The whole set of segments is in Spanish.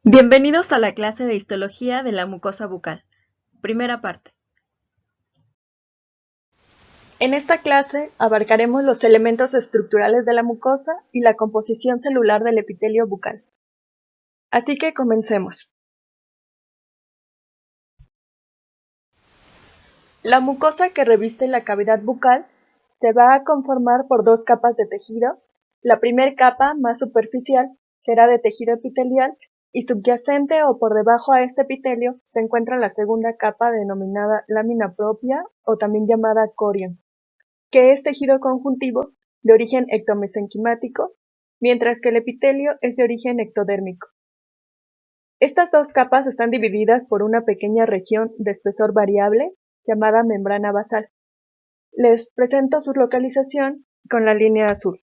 Bienvenidos a la clase de histología de la mucosa bucal. Primera parte. En esta clase abarcaremos los elementos estructurales de la mucosa y la composición celular del epitelio bucal. Así que comencemos. La mucosa que reviste la cavidad bucal se va a conformar por dos capas de tejido. La primera capa, más superficial, será de tejido epitelial y subyacente o por debajo a este epitelio se encuentra la segunda capa denominada lámina propia o también llamada corion, que es tejido conjuntivo de origen ectomesenquimático, mientras que el epitelio es de origen ectodérmico. Estas dos capas están divididas por una pequeña región de espesor variable llamada membrana basal. Les presento su localización con la línea azul.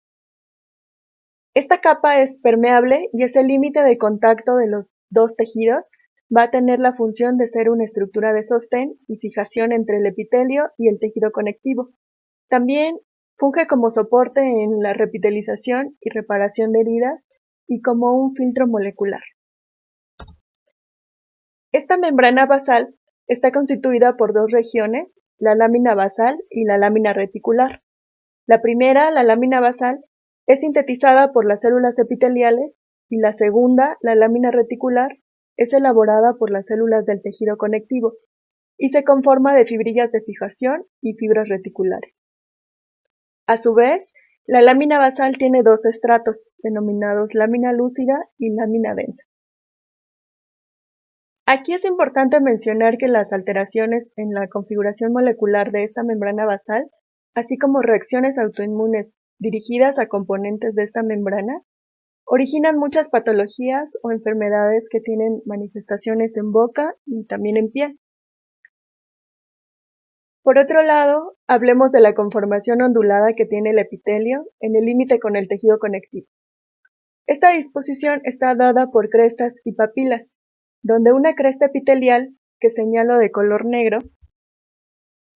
Esta capa es permeable y es el límite de contacto de los dos tejidos. Va a tener la función de ser una estructura de sostén y fijación entre el epitelio y el tejido conectivo. También funge como soporte en la repitelización y reparación de heridas y como un filtro molecular. Esta membrana basal está constituida por dos regiones, la lámina basal y la lámina reticular. La primera, la lámina basal, es sintetizada por las células epiteliales y la segunda, la lámina reticular, es elaborada por las células del tejido conectivo y se conforma de fibrillas de fijación y fibras reticulares. A su vez, la lámina basal tiene dos estratos, denominados lámina lúcida y lámina densa. Aquí es importante mencionar que las alteraciones en la configuración molecular de esta membrana basal, así como reacciones autoinmunes dirigidas a componentes de esta membrana, originan muchas patologías o enfermedades que tienen manifestaciones en boca y también en piel. Por otro lado, hablemos de la conformación ondulada que tiene el epitelio en el límite con el tejido conectivo. Esta disposición está dada por crestas y papilas, donde una cresta epitelial, que señalo de color negro,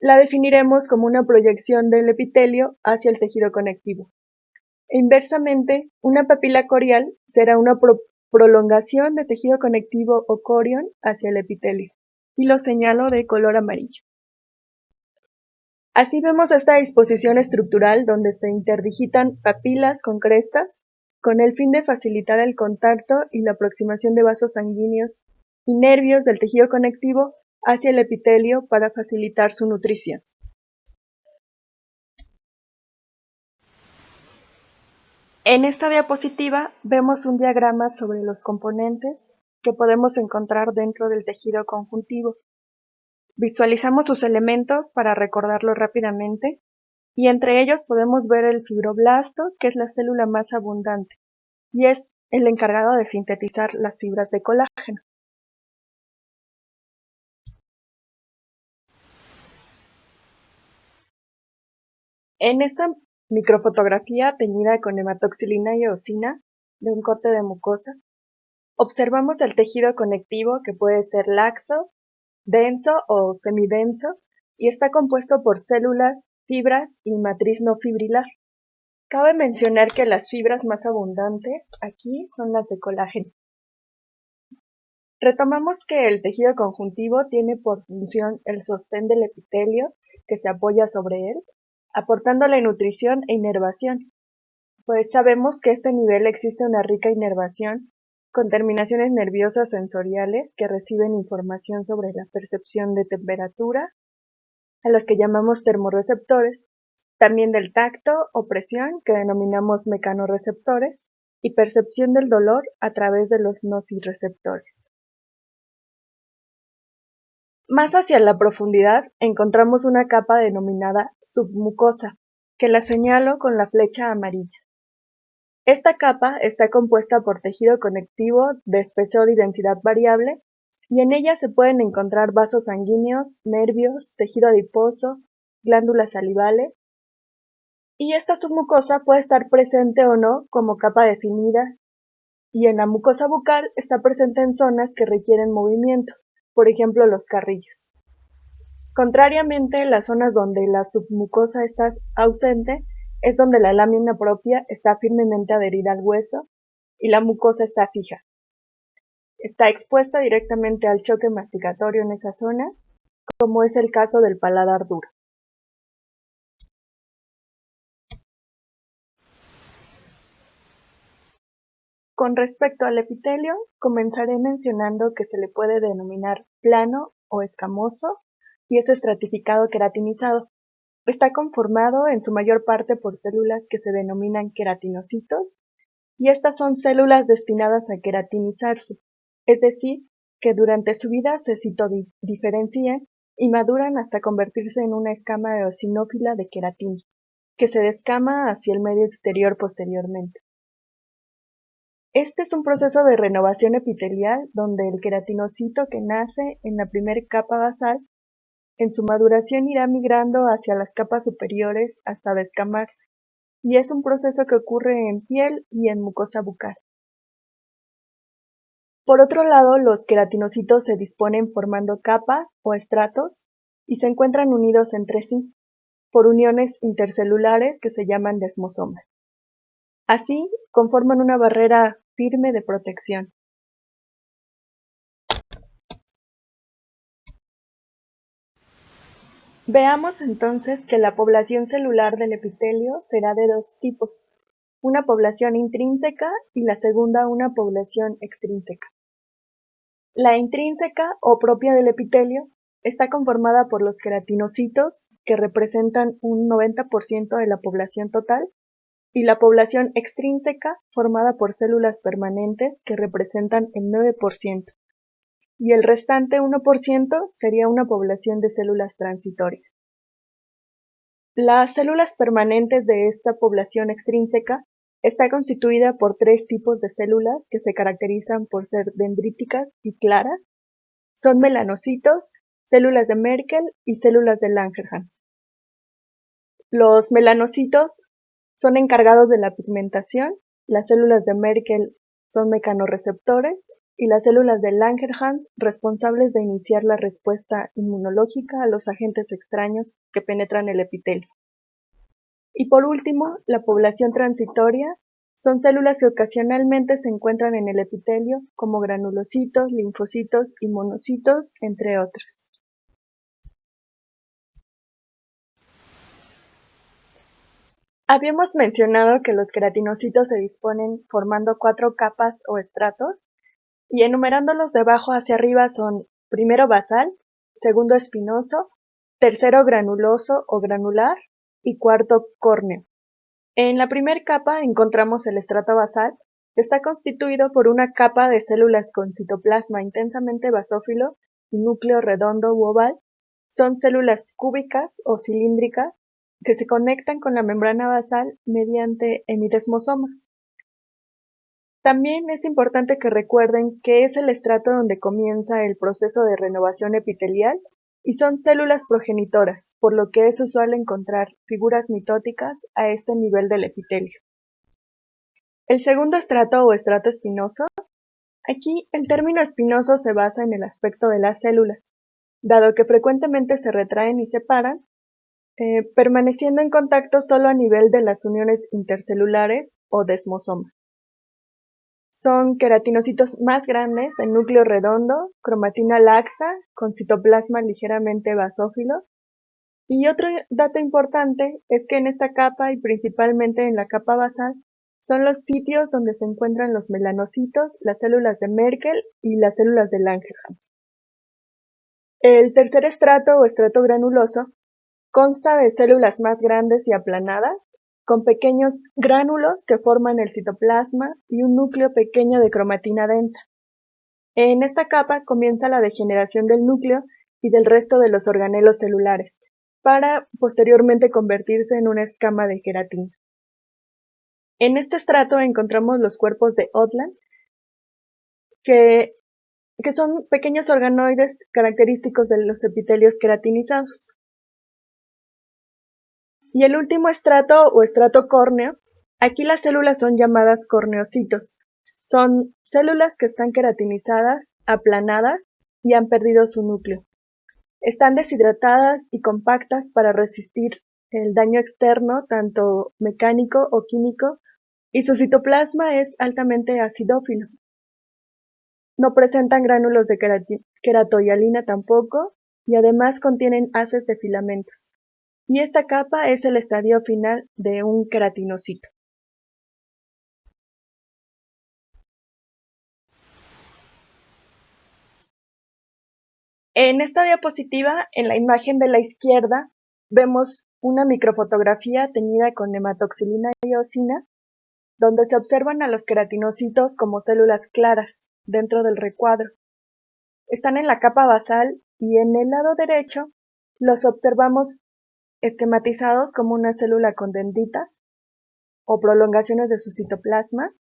la definiremos como una proyección del epitelio hacia el tejido conectivo. E inversamente, una papila corial será una prolongación de tejido conectivo o corion hacia el epitelio, y lo señalo de color amarillo. Así vemos esta disposición estructural donde se interdigitan papilas con crestas, con el fin de facilitar el contacto y la aproximación de vasos sanguíneos y nervios del tejido conectivo hacia el epitelio para facilitar su nutrición. En esta diapositiva vemos un diagrama sobre los componentes que podemos encontrar dentro del tejido conjuntivo. Visualizamos sus elementos para recordarlo rápidamente y entre ellos podemos ver el fibroblasto, que es la célula más abundante y es el encargado de sintetizar las fibras de colágeno. En esta microfotografía teñida con hematoxilina y eosina de un corte de mucosa, observamos el tejido conectivo que puede ser laxo, denso o semidenso y está compuesto por células, fibras y matriz no fibrilar. Cabe mencionar que las fibras más abundantes aquí son las de colágeno. Retomamos que el tejido conjuntivo tiene por función el sostén del epitelio que se apoya sobre él, aportándole nutrición e inervación. Pues sabemos que a este nivel existe una rica inervación con terminaciones nerviosas sensoriales que reciben información sobre la percepción de temperatura, a los que llamamos termorreceptores, también del tacto o presión, que denominamos mecanorreceptores, y percepción del dolor a través de los nociceptores. Más hacia la profundidad encontramos una capa denominada submucosa, que la señalo con la flecha amarilla. Esta capa está compuesta por tejido conectivo de espesor y densidad variable, y en ella se pueden encontrar vasos sanguíneos, nervios, tejido adiposo, glándulas salivales, y esta submucosa puede estar presente o no como capa definida, y en la mucosa bucal está presente en zonas que requieren movimiento, por ejemplo los carrillos. Contrariamente, las zonas donde la submucosa está ausente es donde la lámina propia está firmemente adherida al hueso y la mucosa está fija. está expuesta directamente al choque masticatorio en esa zona, como es el caso del paladar duro. Con respecto al epitelio, comenzaré mencionando que se le puede denominar plano o escamoso y es estratificado queratinizado. Está conformado en su mayor parte por células que se denominan queratinocitos y estas son células destinadas a queratinizarse, es decir, que durante su vida se citodiferencian y maduran hasta convertirse en una escama eosinófila de queratina, que se descama hacia el medio exterior posteriormente. Este es un proceso de renovación epitelial donde el queratinocito que nace en la primera capa basal, en su maduración irá migrando hacia las capas superiores hasta descamarse, y es un proceso que ocurre en piel y en mucosa bucal. Por otro lado, los queratinocitos se disponen formando capas o estratos y se encuentran unidos entre sí por uniones intercelulares que se llaman desmosomas. Así, conforman una barrera firme de protección. Veamos entonces que la población celular del epitelio será de dos tipos, una población intrínseca y la segunda una población extrínseca. La intrínseca o propia del epitelio está conformada por los queratinocitos, que representan un 90% de la población total, y la población extrínseca formada por células permanentes que representan el 9%, y el restante 1% sería una población de células transitorias. Las células permanentes de esta población extrínseca está constituida por tres tipos de células que se caracterizan por ser dendríticas y claras. Son melanocitos, células de Merkel y células de Langerhans. Los melanocitos son encargados de la pigmentación, las células de Merkel son mecanorreceptores y las células de Langerhans responsables de iniciar la respuesta inmunológica a los agentes extraños que penetran el epitelio. Y por último, la población transitoria son células que ocasionalmente se encuentran en el epitelio como granulocitos, linfocitos y monocitos, entre otros. Habíamos mencionado que los queratinocitos se disponen formando 4 capas o estratos, y enumerándolos de abajo hacia arriba son primero basal, segundo espinoso, tercero granuloso o granular y cuarto córneo. En la primera capa encontramos el estrato basal, que está constituido por una capa de células con citoplasma intensamente basófilo y núcleo redondo u oval. Son células cúbicas o cilíndricas que se conectan con la membrana basal mediante hemidesmosomas. También es importante que recuerden que es el estrato donde comienza el proceso de renovación epitelial y son células progenitoras, por lo que es usual encontrar figuras mitóticas a este nivel del epitelio. El segundo estrato o estrato espinoso, aquí el término espinoso se basa en el aspecto de las células, dado que frecuentemente se retraen y separan, permaneciendo en contacto solo a nivel de las uniones intercelulares o desmosomas. Son queratinocitos más grandes, de núcleo redondo, cromatina laxa, con citoplasma ligeramente basófilo. Y otro dato importante es que en esta capa y principalmente en la capa basal son los sitios donde se encuentran los melanocitos, las células de Merkel y las células de Langerhans. El tercer estrato o estrato granuloso consta de células más grandes y aplanadas, con pequeños gránulos que forman el citoplasma y un núcleo pequeño de cromatina densa. En esta capa comienza la degeneración del núcleo y del resto de los organelos celulares, para posteriormente convertirse en una escama de queratina. En este estrato encontramos los cuerpos de Odland, que son pequeños organoides característicos de los epitelios queratinizados. Y el último estrato o estrato córneo, aquí las células son llamadas corneocitos. Son células que están queratinizadas, aplanadas y han perdido su núcleo. Están deshidratadas y compactas para resistir el daño externo, tanto mecánico o químico, y su citoplasma es altamente acidófilo. No presentan gránulos de queratohialina tampoco, y además contienen haces de filamentos. Y esta capa es el estadio final de un queratinocito. En esta diapositiva, en la imagen de la izquierda, vemos una microfotografía teñida con hematoxilina y eosina, donde se observan a los queratinocitos como células claras dentro del recuadro. Están en la capa basal y en el lado derecho los observamos esquematizados como una célula con dendritas o prolongaciones de su citoplasma,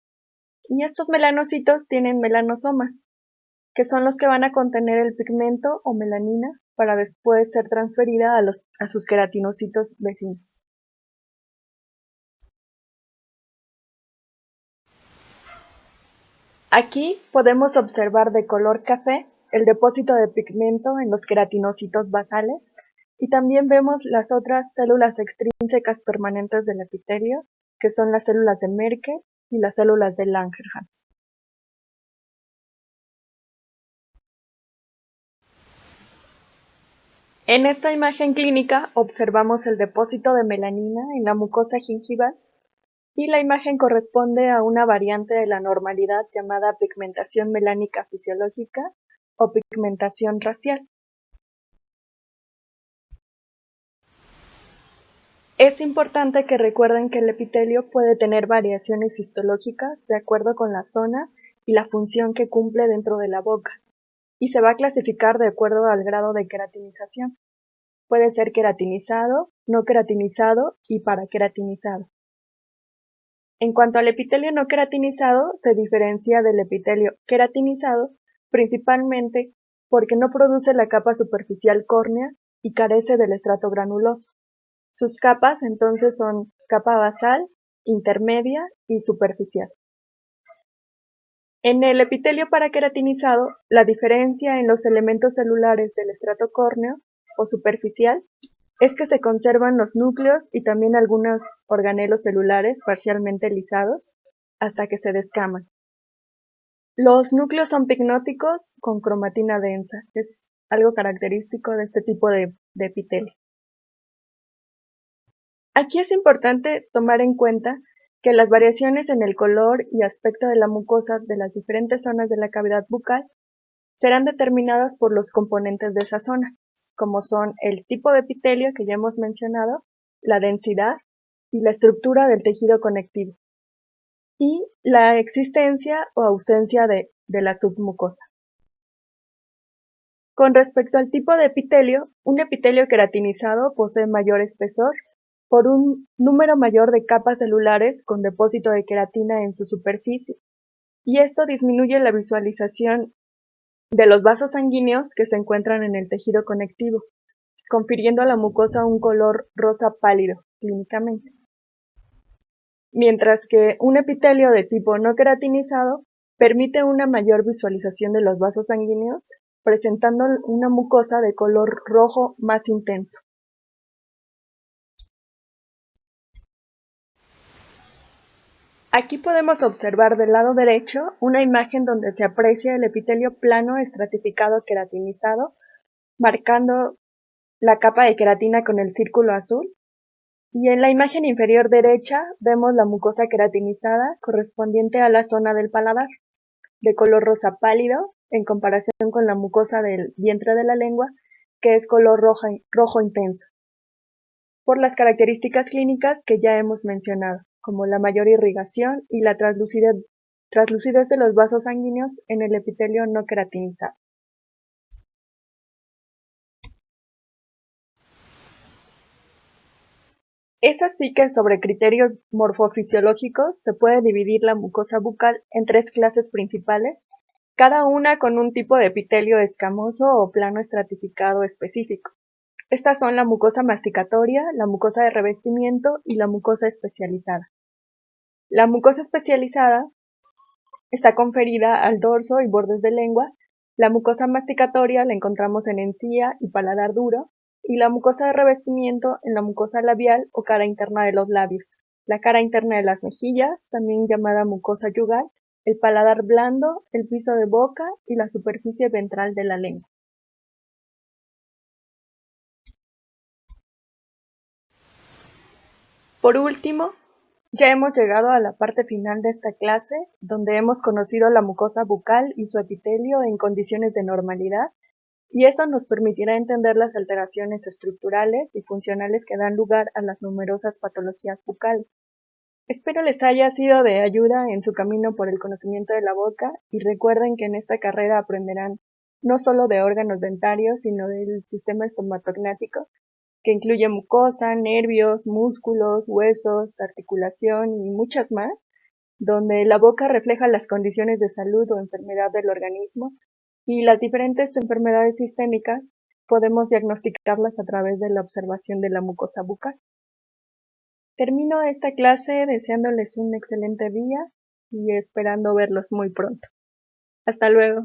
y estos melanocitos tienen melanosomas, que son los que van a contener el pigmento o melanina para después ser transferida a sus queratinocitos vecinos. Aquí podemos observar de color café el depósito de pigmento en los queratinocitos basales, y también vemos las otras células extrínsecas permanentes del epitelio, que son las células de Merkel y las células de Langerhans. En esta imagen clínica observamos el depósito de melanina en la mucosa gingival, y la imagen corresponde a una variante de la normalidad llamada pigmentación melánica fisiológica o pigmentación racial. Es importante que recuerden que el epitelio puede tener variaciones histológicas de acuerdo con la zona y la función que cumple dentro de la boca, y se va a clasificar de acuerdo al grado de queratinización. Puede ser queratinizado, no queratinizado y paraqueratinizado. En cuanto al epitelio no queratinizado, se diferencia del epitelio queratinizado principalmente porque no produce la capa superficial córnea y carece del estrato granuloso. Sus capas entonces son capa basal, intermedia y superficial. En el epitelio paraqueratinizado, la diferencia en los elementos celulares del estrato córneo o superficial es que se conservan los núcleos y también algunos organelos celulares parcialmente lisados hasta que se descaman. Los núcleos son picnóticos con cromatina densa, es algo característico de este tipo de epitelio. Aquí es importante tomar en cuenta que las variaciones en el color y aspecto de la mucosa de las diferentes zonas de la cavidad bucal serán determinadas por los componentes de esa zona, como son el tipo de epitelio que ya hemos mencionado, la densidad y la estructura del tejido conectivo, y la existencia o ausencia de la submucosa. Con respecto al tipo de epitelio, un epitelio queratinizado posee mayor espesor por un número mayor de capas celulares con depósito de queratina en su superficie, y esto disminuye la visualización de los vasos sanguíneos que se encuentran en el tejido conectivo, confiriendo a la mucosa un color rosa pálido clínicamente. Mientras que un epitelio de tipo no queratinizado permite una mayor visualización de los vasos sanguíneos, presentando una mucosa de color rojo más intenso. Aquí podemos observar del lado derecho una imagen donde se aprecia el epitelio plano estratificado queratinizado, marcando la capa de queratina con el círculo azul, y en la imagen inferior derecha vemos la mucosa queratinizada correspondiente a la zona del paladar, de color rosa pálido en comparación con la mucosa del vientre de la lengua, que es color rojo intenso, por las características clínicas que ya hemos mencionado, como la mayor irrigación y la translucidez de los vasos sanguíneos en el epitelio no queratinizado. Es así que sobre criterios morfofisiológicos se puede dividir la mucosa bucal en tres clases principales, cada una con un tipo de epitelio escamoso o plano estratificado específico. Estas son la mucosa masticatoria, la mucosa de revestimiento y la mucosa especializada. La mucosa especializada está conferida al dorso y bordes de lengua. La mucosa masticatoria la encontramos en encía y paladar duro, y la mucosa de revestimiento en la mucosa labial o cara interna de los labios, la cara interna de las mejillas, también llamada mucosa yugal, el paladar blando, el piso de boca y la superficie ventral de la lengua. Por último, ya hemos llegado a la parte final de esta clase, donde hemos conocido la mucosa bucal y su epitelio en condiciones de normalidad, y eso nos permitirá entender las alteraciones estructurales y funcionales que dan lugar a las numerosas patologías bucales. Espero les haya sido de ayuda en su camino por el conocimiento de la boca y recuerden que en esta carrera aprenderán no solo de órganos dentarios, sino del sistema estomatognático, que incluye mucosa, nervios, músculos, huesos, articulación y muchas más, donde la boca refleja las condiciones de salud o enfermedad del organismo y las diferentes enfermedades sistémicas podemos diagnosticarlas a través de la observación de la mucosa bucal. Termino esta clase deseándoles un excelente día y esperando verlos muy pronto. Hasta luego.